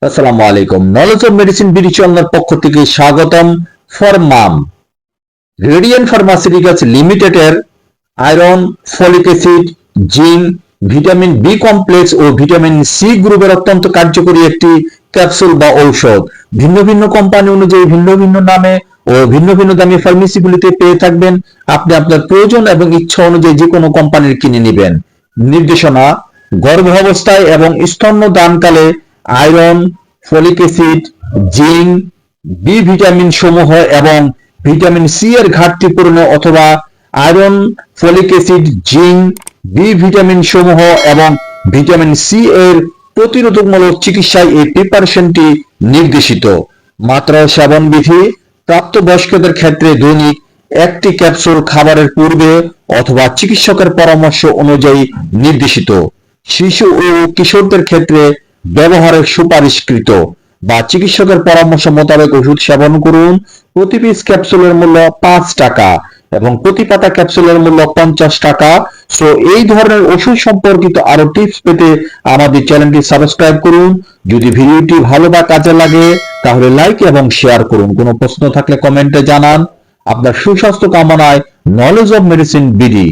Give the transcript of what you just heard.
আসসালামু আলাইকুম। Knowledge of medicine BD চ্যানেলের পক্ষ থেকে স্বাগতম। ফর মাম, রেডিয়েন্ট ফার্মাসিউটিক্যালস লিমিটেডের iron, folic acid, zinc, vitamin B complex ও ভিটামিন সি গ্রুপের অত্যন্ত কার্যকরী একটি ক্যাপসুল বা ঔষধ ভিন্ন ভিন্ন কোম্পানি অনুযায়ী ভিন্ন ভিন্ন নামে ও ভিন্ন ভিন্ন দামি ফার্মেসিগুলিতে পেয়ে থাকবেন। আপনি আপনার প্রয়োজন এবং ইচ্ছা অনুযায়ী যে কোনো কোম্পানির কিনে নেবেন। নির্দেশনা: গর্ভাবস্থায় এবং স্তন্যদানকালে iron, folic acid, zinc, B vitamin সমূহ এবং ভিটামিন সি এর ঘাটতি পূরণে অথবা iron, folic acid, zinc, B vitamin সমূহ এবং ভিটামিন সি এর প্রতিরোধকমূলক চিকিৎসায় এই প্রিপারেশনটি নির্দেশিত। মাত্রা ও সেবন বিধি: প্রাপ্তবয়স্কদের ক্ষেত্রে দৈনিক একটি ক্যাপসুল খাবারের পূর্বে অথবা চিকিৎসকের পরামর্শ অনুযায়ী নির্দেশিত। শিশু ও কিশোরদের ক্ষেত্রে ব্যবহারের সুপারিশকৃত বা চিকিৎসকের পরামর্শ মোতাবেক ওষুধ সেবন করুন। প্রতি পিস ক্যাপসুলের মূল্য 5 টাকা এবং প্রতি পাতা ক্যাপসুলের মূল্য 50 টাকা। সো এই ধরনের ওষুধ সম্পর্কিত আরো টিপস পেতে আমাদের চ্যানেলটি সাবস্ক্রাইব করুন। যদি ভিডিওটি ভালো বা কাজে লাগে তাহলে লাইক এবং শেয়ার করুন। কোনো প্রশ্ন থাকলে কমেন্টে জানান। আপনার সুস্বাস্থ্য কামনায় নলেজ অফ মেডিসিন বিডি।